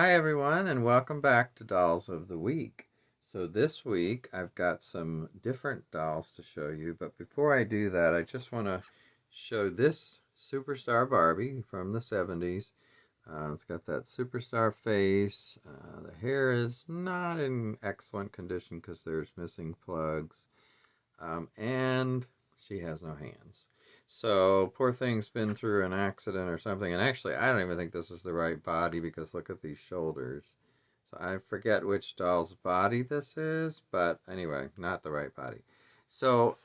Hi, everyone, and welcome back to Dolls of the Week. So, this week I've got some different dolls to show you, but before I do that, I just want to show this superstar Barbie from the 70s. It's got that superstar face. The hair is not in excellent condition because there's missing plugs, and she has no hands. So poor thing's been through an accident or something. And actually, I don't even think this is the right body because look at these shoulders. So I forget which doll's body this is, but anyway, not the right body. So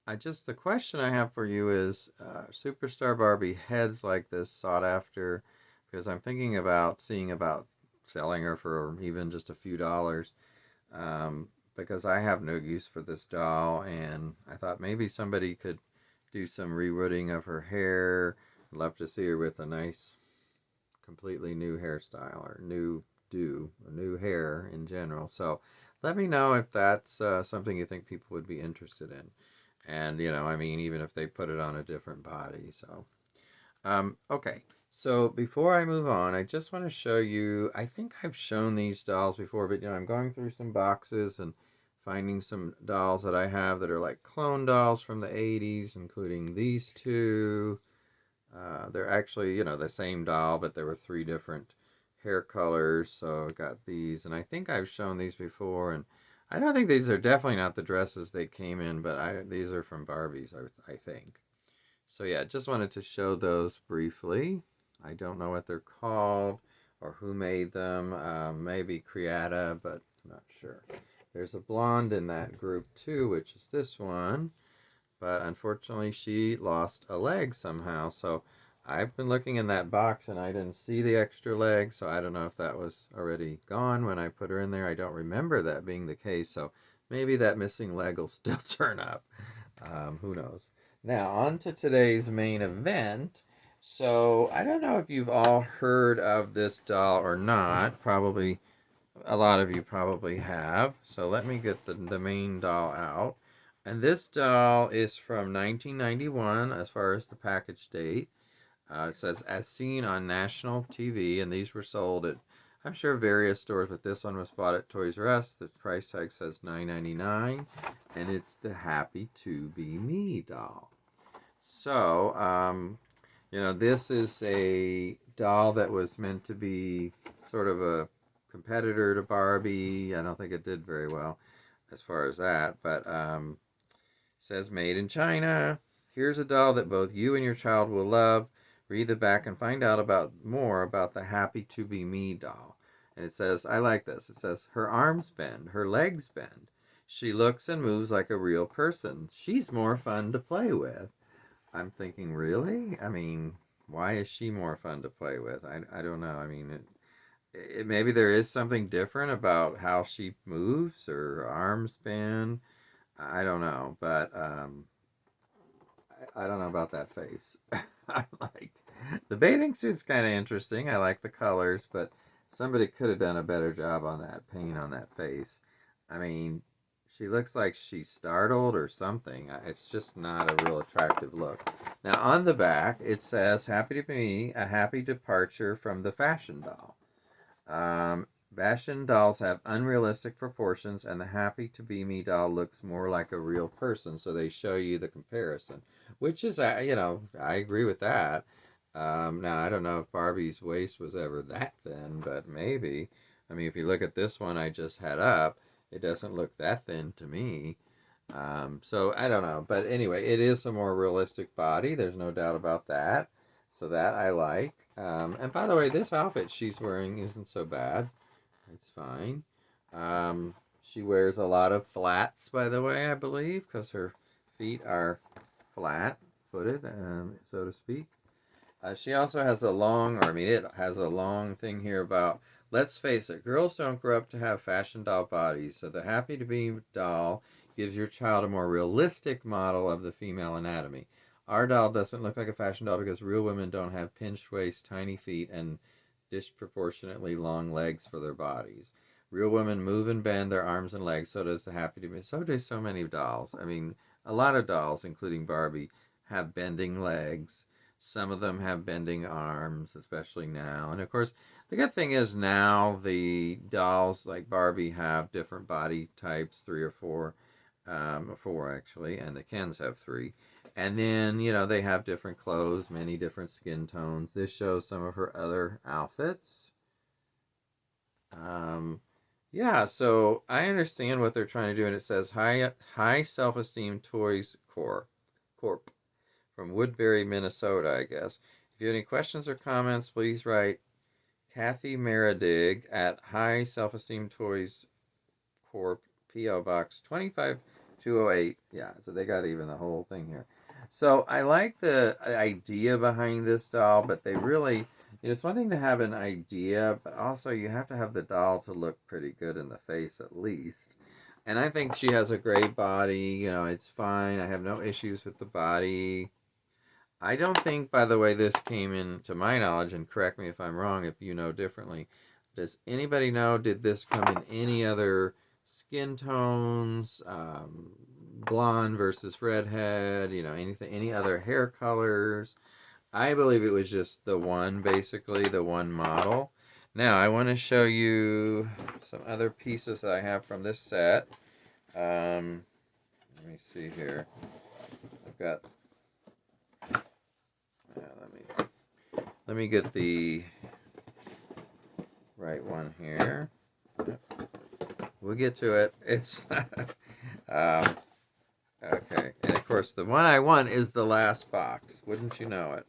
the question I have for you is, Superstar Barbie heads like this sought after, because I'm thinking about seeing about selling her for even just a few dollars, because I have no use for this doll, and I thought maybe somebody could do some rewooding of her hair. I'd love to see her with a nice, completely new hairstyle or new hair in general. So let me know if that's something you think people would be interested in. And, I mean, even if they put it on a different body. So, okay. So before I move on, I just want to show you. I think I've shown these dolls before, but I'm going through some boxes and finding some dolls that I have that are like clone dolls from the 80s, including these two. They're actually, the same doll, but there were three different hair colors. So I got these, and I think I've shown these before, and I don't think these are definitely not the dresses they came in, but these are from Barbie's, I think. So yeah, just wanted to show those briefly. I don't know what they're called or who made them. Maybe Creata, but I'm not sure. There's a blonde in that group too, which is this one. But unfortunately, she lost a leg somehow. So I've been looking in that box and I didn't see the extra leg. So I don't know if that was already gone when I put her in there. I don't remember that being the case. So maybe that missing leg will still turn up. Who knows? Now, on to today's main event. So, I don't know if you've all heard of this doll or not. Probably, a lot of you probably have. So, let me get the main doll out. And this doll is from 1991 as far as the package date. It says, as seen on national TV, and these were sold at, I'm sure, various stores, but this one was bought at Toys R Us. The price tag says $9.99, and it's the Happy to Be Me doll. So, this is a doll that was meant to be sort of a competitor to Barbie. I don't think it did very well as far as that, but says made in China. Here's a doll that both you and your child will love. Read the back and find out about more about the Happy to Be Me doll. And it says, I like this. It says, her arms bend, her legs bend. She looks and moves like a real person. She's more fun to play with. I'm thinking, really? I mean, why is she more fun to play with? I don't know. I mean, maybe there is something different about how she moves or her arms bend. I don't know, but I don't know about that face. I like the bathing suit's kind of interesting. I like the colors, but somebody could have done a better job on that paint on that face. I mean, she looks like she's startled or something. It's just not a real attractive look. Now, on the back, it says, Happy to be a happy departure from the fashion doll. Fashion dolls have unrealistic proportions, and the Happy to Be Me doll looks more like a real person. So they show you the comparison, which is, I agree with that. Now, I don't know if Barbie's waist was ever that thin, but maybe. I mean, if you look at this one I just had up, it doesn't look that thin to me. So I don't know. But anyway, it is a more realistic body. There's no doubt about that. So that I like. And by the way, this outfit she's wearing isn't so bad. It's fine. She wears a lot of flats, by the way, I believe, because her feet are flat footed, so to speak. She also has a long, or I mean, it has a long thing here about, let's face it, girls don't grow up to have fashion doll bodies, so the Happy to Be doll gives your child a more realistic model of the female anatomy. Our doll doesn't look like a fashion doll because real women don't have pinched waist, tiny feet, and disproportionately long legs for their bodies. Real women move and bend their arms and legs, so does the Happy to Be. So do so many dolls. I mean, a lot of dolls, including Barbie, have bending legs. Some of them have bending arms, especially now. And of course, the good thing is now the dolls like Barbie have different body types, three or four, four actually, and the Kens have three. And then, they have different clothes, many different skin tones. This shows some of her other outfits. Um, yeah, so I understand what they're trying to do, and it says High Self Esteem Toys Corp from Woodbury, Minnesota, I guess. If you have any questions or comments, please write Kathy Meradig at High Self Esteem Toys Corp, P.O. Box 25208. Yeah, so they got even the whole thing here. So I like the idea behind this doll, but they really, it's one thing to have an idea, but also you have to have the doll to look pretty good in the face at least. And I think she has a great body. It's fine. I have no issues with the body. I don't think, by the way, this came in, to my knowledge, and correct me if I'm wrong if you know differently. Does anybody know, did this come in any other skin tones, blonde versus redhead, anything, any other hair colors? I believe it was just the one, basically, the one model. Now, I want to show you some other pieces that I have from this set. Let me see here. I've got, let me get the right one here. We'll get to it. It's okay. And of course, the one I want is the last box. Wouldn't you know it?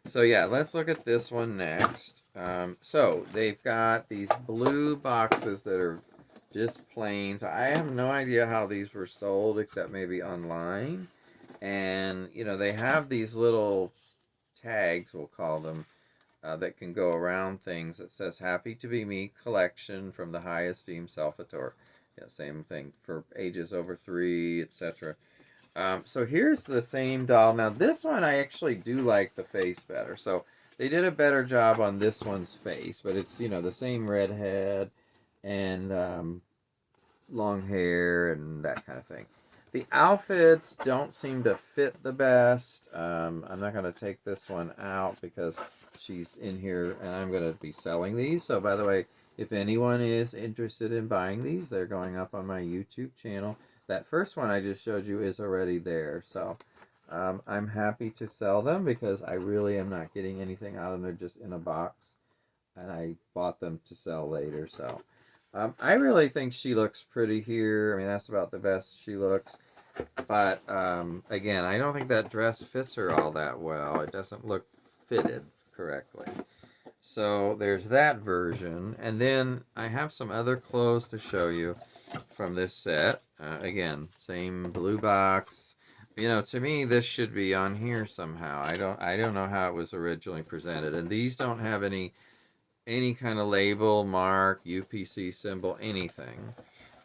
So yeah, let's look at this one next. So they've got these blue boxes that are just plain. So I have no idea how these were sold, except maybe online. And they have these little tags, we'll call them, that can go around things that says "Happy to Be Me" collection from the High Esteem Salvatore. Yeah, same thing for ages over 3, etc. So here's the same doll. Now this one I actually do like the face better. So they did a better job on this one's face, but it's the same red head and long hair and that kind of thing. The outfits don't seem to fit the best. I'm not going to take this one out because she's in here and I'm going to be selling these. So by the way, if anyone is interested in buying these, they're going up on my YouTube channel. That first one I just showed you is already there. So I'm happy to sell them because I really am not getting anything out of them. They're just in a box. And I bought them to sell later. So I really think she looks pretty here. I mean, that's about the best she looks. But again, I don't think that dress fits her all that well. It doesn't look fitted correctly. So there's that version. And then I have some other clothes to show you from this set. Again, same blue box. To me, this should be on here somehow. I don't know how it was originally presented. And these don't have any kind of label, mark, UPC symbol, anything.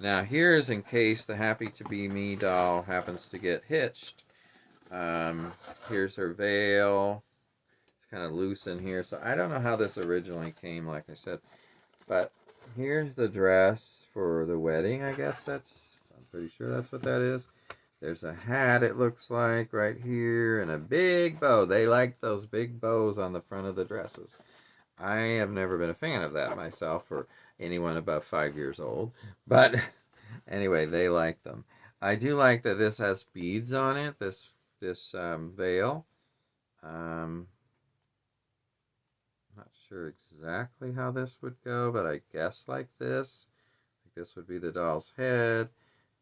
Now here's in case the Happy to Be Me doll happens to get hitched. Here's her veil. It's kind of loose in here, so I don't know how this originally came, like I said. But here's the dress for the wedding, I guess I'm pretty sure that's what that is. There's a hat, it looks like, right here, and a big bow. They like those big bows on the front of the dresses. I have never been a fan of that myself for anyone above 5 years old. But anyway, they like them. I do like that this has beads on it, this veil. Not sure exactly how this would go, but I guess like this. Like this would be the doll's head,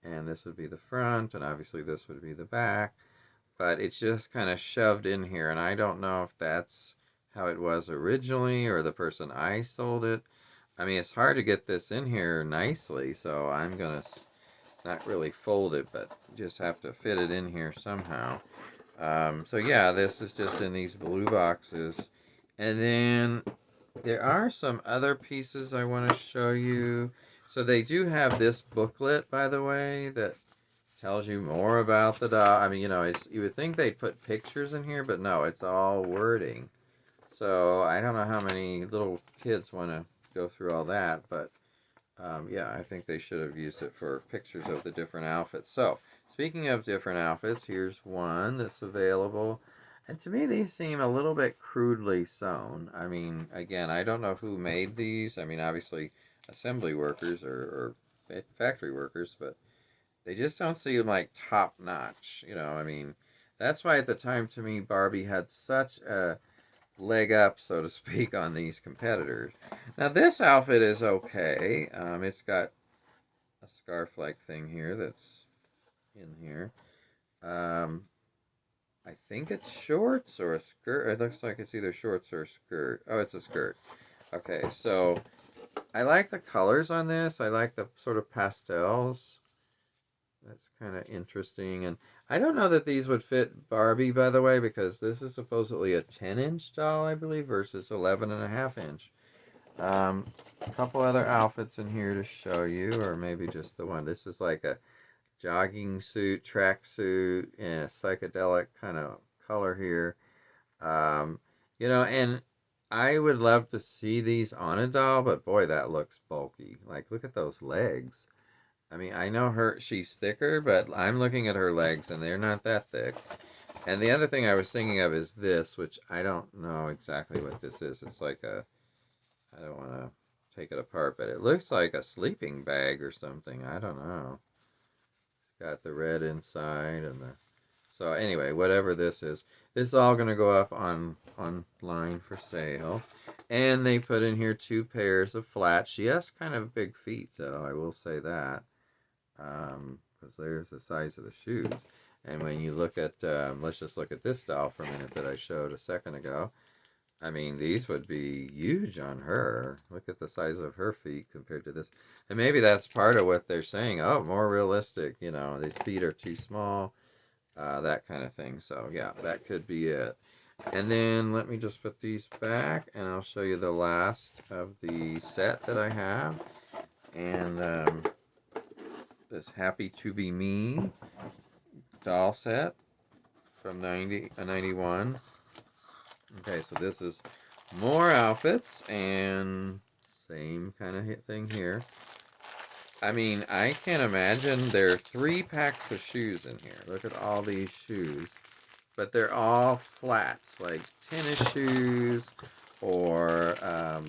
and this would be the front, and obviously this would be the back. But it's just kind of shoved in here, and I don't know if that's how it was originally or the person I sold it. I mean, it's hard to get this in here nicely, so I'm going to not really fold it, but just have to fit it in here somehow. So yeah, this is just in these blue boxes. And then there are some other pieces I want to show you. So they do have this booklet, by the way, that tells you more about the doll. I mean, you would think they'd put pictures in here, but no, it's all wording. So I don't know how many little kids want to go through all that, but yeah, I think they should have used it for pictures of the different outfits. So speaking of different outfits, here's one that's available. And to me, these seem a little bit crudely sewn. I mean, again, I don't know who made these. I mean, obviously, assembly workers or factory workers, but they just don't seem like top notch. I mean, that's why at the time, to me, Barbie had such a leg up, so to speak, on these competitors. Now, this outfit is okay. It's got a scarf like thing here that's in here. Um, I think it's shorts or a skirt. It looks like it's either shorts or a skirt. Oh, it's a skirt. Okay, so I like the colors on this. I like the sort of pastels. That's kind of interesting. And I don't know that these would fit Barbie, by the way, because this is supposedly a 10-inch doll, I believe, versus 11.5 inch. A couple other outfits in here to show you, or maybe just the one. This is like a jogging suit, track suit, and a psychedelic kind of color here. Um, and I would love to see these on a doll, but boy, that looks bulky. Like, look at those legs. I mean, I know she's thicker, but I'm looking at her legs and they're not that thick. And the other thing I was thinking of is this, which I don't know exactly what this is. It's like I don't want to take it apart, but it looks like a sleeping bag or something. I don't know. It's got the red inside and the so anyway, whatever this is all going to go up online for sale. And they put in here 2 pairs of flats. She has kind of big feet, though. I will say that, because there's the size of the shoes. And when you look at, let's just look at this doll for a minute that I showed a second ago. I mean, these would be huge on her. Look at the size of her feet compared to this. And maybe that's part of what they're saying. Oh, more realistic. These feet are too small, that kind of thing. So, yeah, that could be it. And then let me just put these back, and I'll show you the last of the set that I have. And this Happy to Be Me doll set from 91. Okay, so this is more outfits and same kind of thing here. I mean, I can't imagine there are 3 packs of shoes in here. Look at all these shoes. But they're all flats, like tennis shoes or, a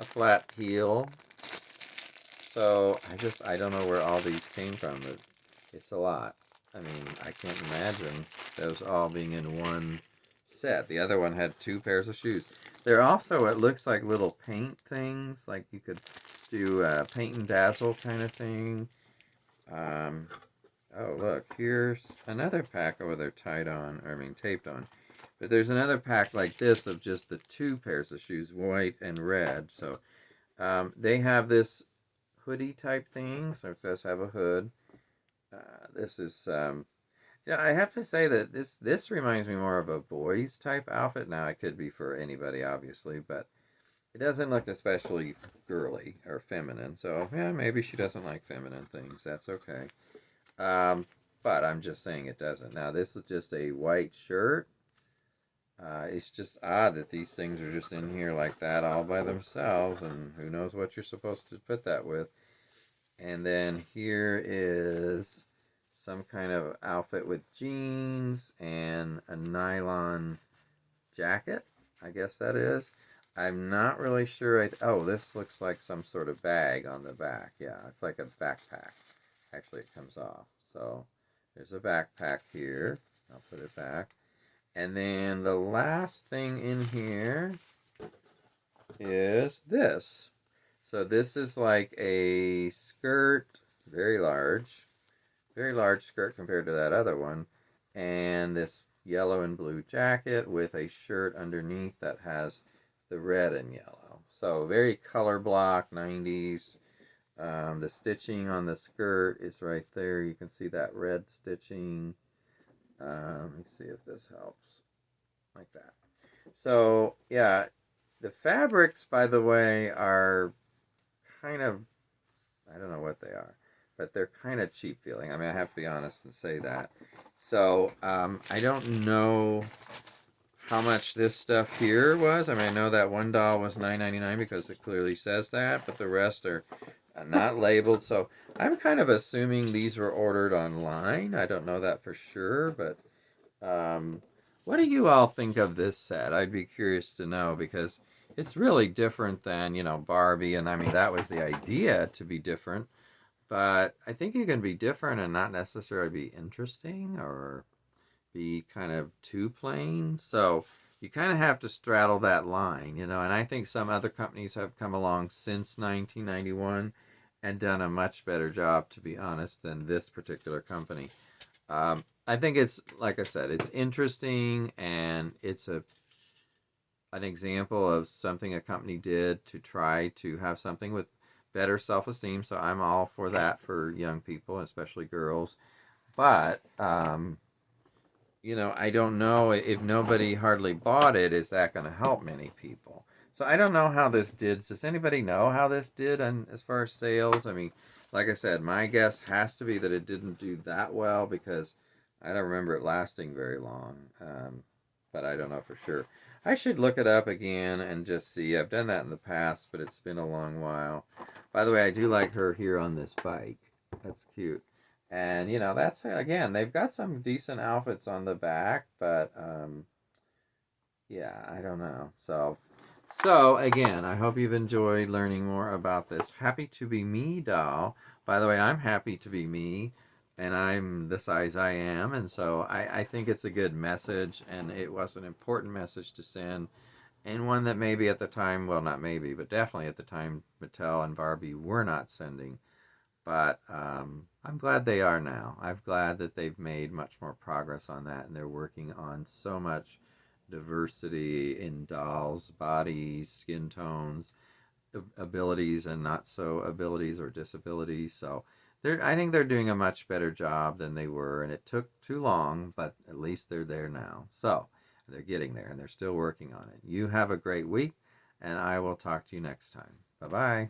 flat heel. So I don't know where all these came from, but it's a lot. I mean, I can't imagine those all being in one set. The other one had 2 pairs of shoes. They're also, it looks like little paint things, like you could do a paint and dazzle kind of thing. Oh, look, here's another pack over there taped on. But there's another pack like this of just the 2 pairs of shoes, white and red. So they have this hoodie type thing, so it does have a hood. This is, I have to say that this reminds me more of a boys type outfit. Now, it could be for anybody, obviously, but it doesn't look especially girly or feminine. So, yeah, maybe she doesn't like feminine things. That's okay. But I'm just saying it doesn't. Now, this is just a white shirt. It's just odd that these things are just in here like that all by themselves, and who knows what you're supposed to put that with. And then here is some kind of outfit with jeans and a nylon jacket, I guess that is. I'm not really sure. Oh, this looks like some sort of bag on the back. Yeah, it's like a backpack. Actually, it comes off. So there's a backpack here. I'll put it back. And then the last thing in here is this. So this is like a skirt, very large skirt compared to that other one. And this yellow and blue jacket with a shirt underneath that has the red and yellow. So very color block, 90s. The stitching on the skirt is right there. You can see that red stitching. Let me see if this helps. Like that. So, yeah, the fabrics, by the way, are kind of, I don't know what they are, but they're kind of cheap feeling. I mean, I have to be honest and say that. So, I don't know how much this stuff here was. I mean, I know that one doll was $9.99 because it clearly says that, but the rest are not labeled. So I'm kind of assuming these were ordered online. I don't know that for sure, but What do you all think of this set? I'd be curious to know because it's really different than, Barbie. And I mean, that was the idea to be different. But I think you can be different and not necessarily be interesting or be kind of too plain. So you kind of have to straddle that line, and I think some other companies have come along since 1991 and done a much better job, to be honest, than this particular company. I think it's, like I said, it's interesting and it's an example of something a company did to try to have something with better self-esteem. So I'm all for that for young people, especially girls. But I don't know if nobody hardly bought it, is that going to help many people? So I don't know how this did. Does anybody know how this did as far as sales? I mean, like I said, my guess has to be that it didn't do that well because I don't remember it lasting very long. But I don't know for sure. I should look it up again and just see. I've done that in the past, but it's been a long while. By the way, I do like her here on this bike. That's cute. And that's again, they've got some decent outfits on the back, but yeah, I don't know. So again, I hope you've enjoyed learning more about this Happy to Be Me doll. By the way, I'm happy to be me, and I'm the size I am, and so I think it's a good message, and it was an important message to send, and one that maybe at the time, well, not maybe, but definitely at the time, Mattel and Barbie were not sending. But I'm glad they are now. I'm glad that they've made much more progress on that, and they're working on so much diversity in dolls, bodies, skin tones, abilities, and not so abilities or disabilities. So I think they're doing a much better job than they were, and it took too long, but at least they're there now. So they're getting there, and they're still working on it. You have a great week, and I will talk to you next time. Bye bye.